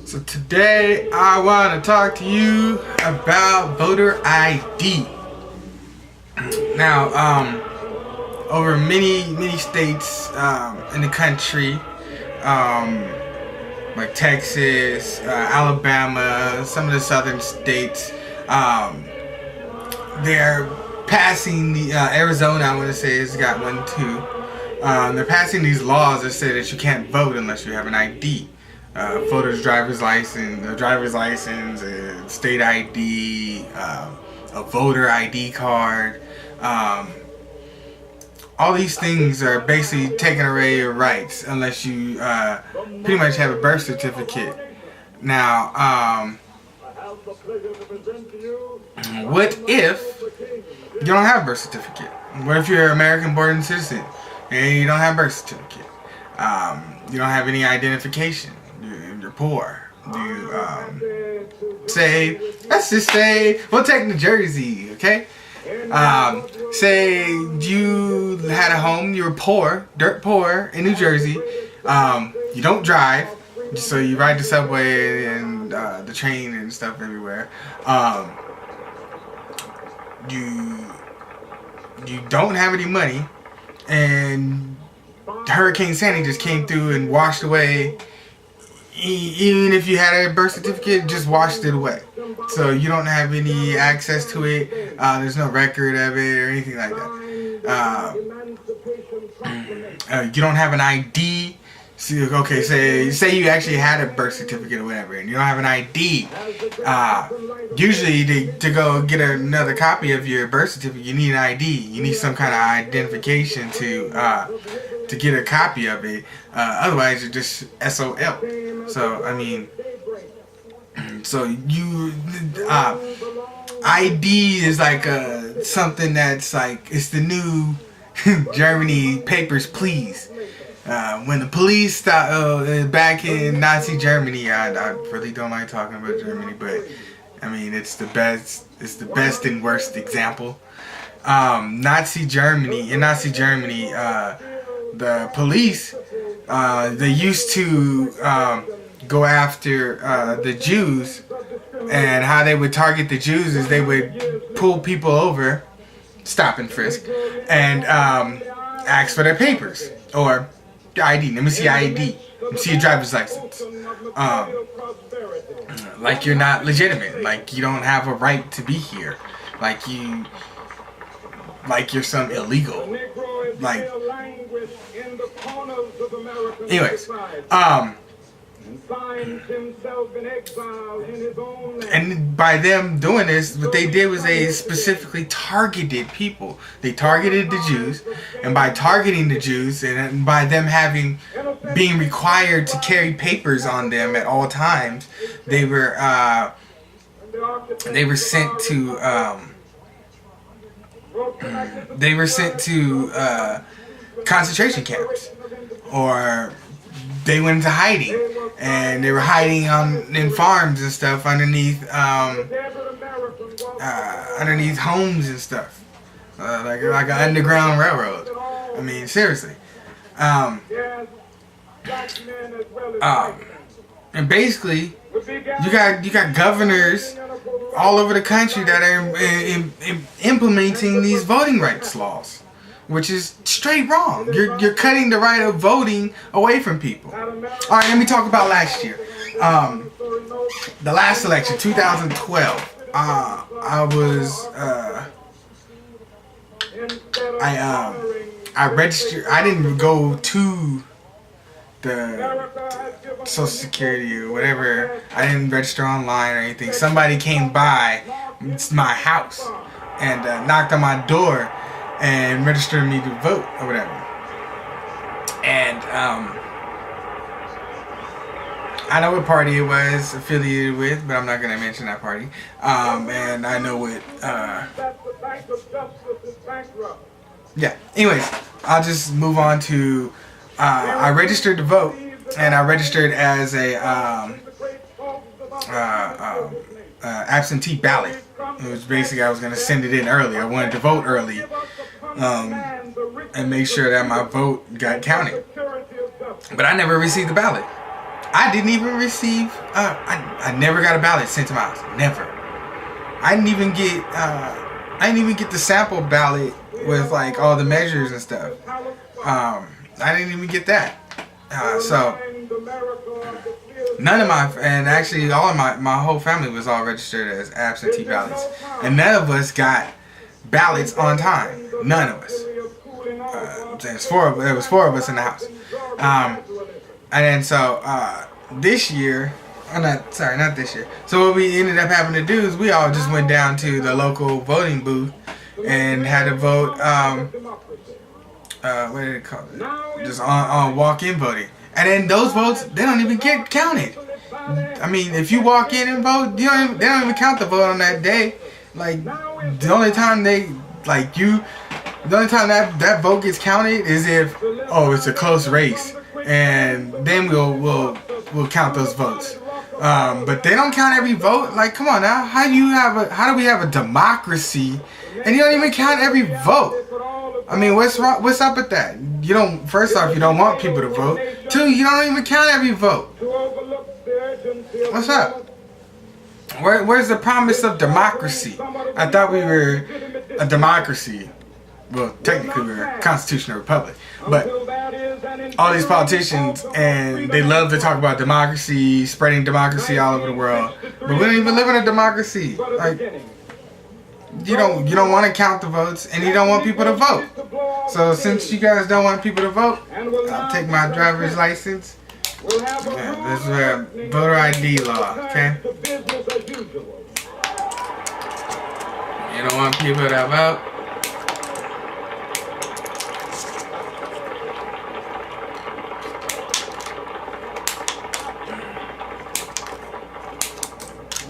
So today I want to talk to you about voter ID. Now, over many states in the country, like Texas, Alabama, some of the southern states, they're passing the Arizona. I want to say has got one too. They're passing these laws that say that you can't vote unless you have an ID. Voter's driver's license, and state ID, a voter ID card. All these things are basically taking away your rights unless you pretty much have a birth certificate. Now, what if you don't have a birth certificate? What if you're an American-born citizen and you don't have a birth certificate? You don't have any identification. You're poor. Let's just say, we'll take New Jersey, okay? Say you had a home, you were poor, dirt poor in New Jersey. You don't drive, so you ride the subway and the train and stuff everywhere. You don't have any money, and Hurricane Sandy just came through and washed away. Even if you had a birth certificate, it just washed it away. So you don't have any access to it. There's no record of it or anything like that. You don't have an ID. So, okay, say you actually had a birth certificate or whatever, and you don't have an ID. Usually, to go get another copy of your birth certificate, you need an ID. You need some kind of identification to get a copy of it. Otherwise, you're just SOL. So I mean, ID is like something that's like, it's the new Germany Papers, Please. When the police stopped back in Nazi Germany, I really don't like talking about Germany, but I mean it's the best and worst example. In Nazi Germany, the police they used to go after the Jews, and how they would target the Jews is they would pull people over, stop and frisk, and ask for their papers or ID. Let me see ID. Let me see your driver's license. Like you're not legitimate. Like you don't have a right to be here. Like you're some illegal. Like. Anyways, and by them doing this, what they did was they specifically targeted people. They targeted the Jews, and by targeting the Jews, and by them being required to carry papers on them at all times, they were sent to concentration camps, or they went into hiding, and they were hiding in farms and stuff underneath homes and stuff, like an underground railroad. I mean, seriously. And basically, you got governors all over the country that are implementing these voting rights laws, which is straight wrong. You're cutting the right of voting away from people. All right, let me talk about last year. The last election, 2012. I registered. I didn't go to the Social Security or whatever. I didn't register online or anything. Somebody came by my house and knocked on my door and registered me to vote or whatever. And I know what party it was affiliated with, but I'm not gonna mention that party. And I know what. Yeah. Anyways, I'll just move on to. I registered to vote, and I registered as a absentee ballot. It was basically I was gonna send it in early. I wanted to vote early, and make sure that my vote got counted. But I never received the ballot. I didn't even receive. I never got a ballot sent to my house. Never. I didn't even get. I didn't even get the sample ballot with like all the measures and stuff. I didn't even get that. So none of my, and actually all of my whole family was all registered as absentee ballots, and none of us got ballots on time. None of us. There was four of us in the house. And then so this year, not this year. So what we ended up having to do is we all just went down to the local voting booth and had to vote. What did it call it? Just on walk-in voting. And then those votes, they don't even get counted. I mean, if you walk in and vote, they don't even count the vote on that day. Like the only time the only time that vote gets counted is if it's a close race, and then we'll count those votes. But they don't count every vote. Like, come on now, how do we have a democracy and you don't even count every vote? I mean, what's wrong? What's up with that? First off, you don't want people to vote. Two, you don't even count every vote. What's up? Where's the promise of democracy? I thought we were a democracy. Well, technically we're a constitutional republic. But all these politicians, and they love to talk about democracy, spreading democracy all over the world. But we don't even live in a democracy. Like, you don't want to count the votes, and you don't want people to vote. So since you guys don't want people to vote, I'll take my driver's license. Yeah, this is voter ID law, okay? You don't want people to vote.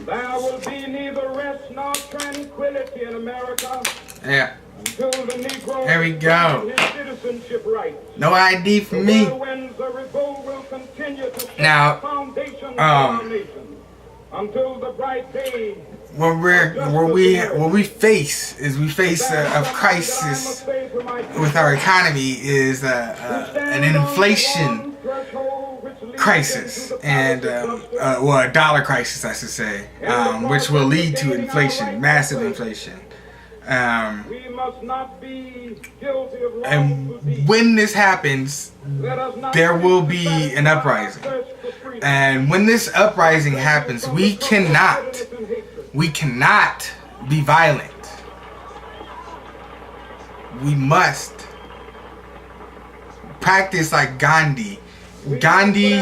There will be neither rest nor tranquility in America. Yeah. Until the Negro there we go. his citizenship rights. No ID for me. Now, until the bright day. What we face a crisis with our economy is an inflation crisis, and a dollar crisis, I should say, which will lead to inflation, massive inflation. We must not be guilty of wrong. And when this happens, there will be an uprising. And when this uprising happens, we cannot be violent. We must practice like Gandhi. Gandhi,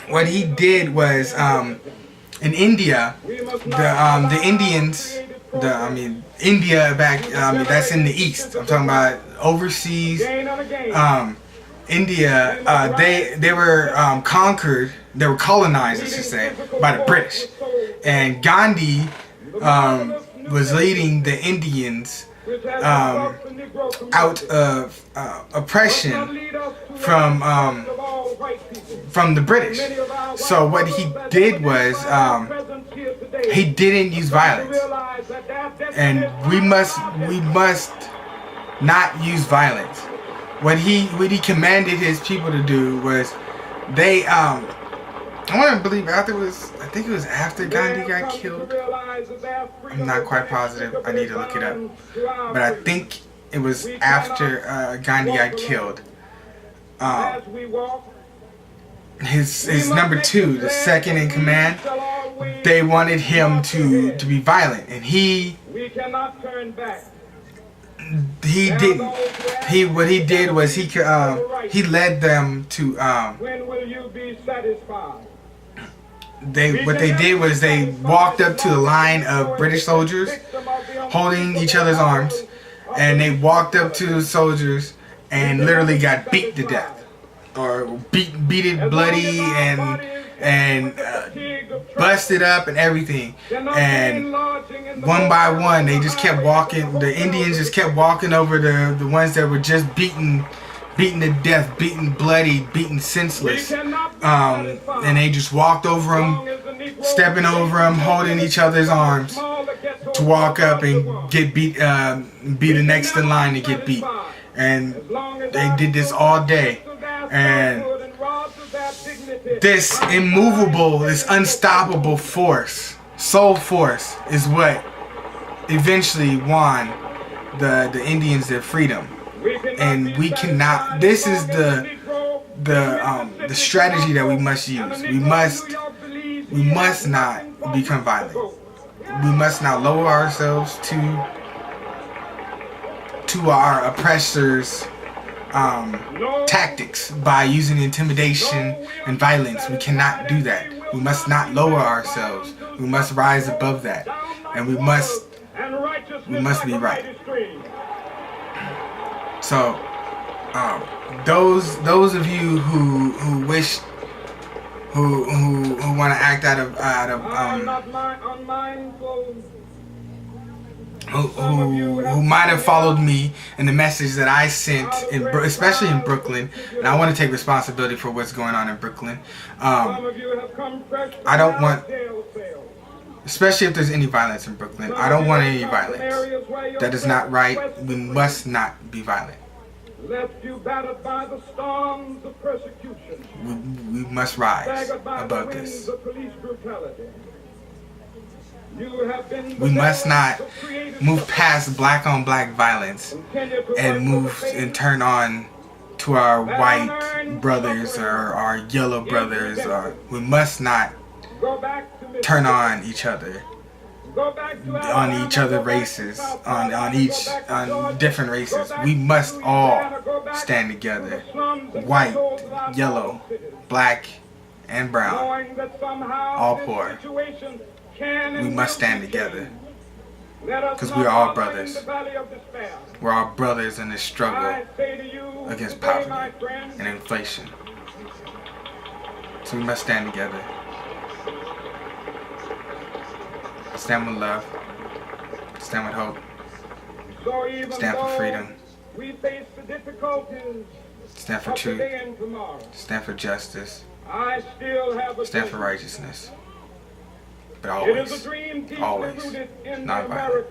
what he did was, in India, the Indians, India back, that's in the East. I'm talking about overseas. India, they were conquered, they were colonized, I should say, by the British. And Gandhi was leading the Indians out of oppression from the British. So what he did was he didn't use violence, and we must not use violence. What he commanded his people to do was they I want to believe I think it was after Gandhi got killed. I'm not quite positive. I need to look it up. But I think it was after Gandhi got killed. His number two, the second in command, they wanted him to be violent, and he didn't. What he did was he led them to When will you be satisfied? What they did was they walked up to the line of British soldiers holding each other's arms, and they walked up to the soldiers and literally got beat to death, or beat it bloody and busted up and everything. And one by one, they just kept walking. The Indians just kept walking over the ones that were just beaten to death, beaten bloody, beaten senseless. And they just walked over them, stepping over them, holding each other's arms to walk up and get beat, be the next in line to get beat. And they did this all day. And this immovable, this unstoppable force, soul force, is what eventually won the Indians their freedom. And we cannot. This is the strategy that we must use. We must not become violent. We must not lower ourselves to our oppressors' tactics by using intimidation and violence. We cannot do that. We must not lower ourselves. We must rise above that, and we must be right. So, those of you who wish, who want to act out of who might have followed me in the message that I sent, especially in Brooklyn, and I want to take responsibility for what's going on in Brooklyn. I don't want, especially if there's any violence in Brooklyn, I don't want any violence. That is not right. We must not be violent. We must rise above this. We must not move past black on black violence and turn on to our white brothers or our yellow brothers, or we must not turn on each other, on each other races, on different races. We must all stand together, white, yellow, black, and brown, all poor. We must stand together, because we are all brothers. We're all brothers in this struggle against poverty and inflation. So we must stand together. Stand with love. Stand with hope. Stand for freedom. Stand for truth. Stand for justice. Stand for righteousness. But always, not violent.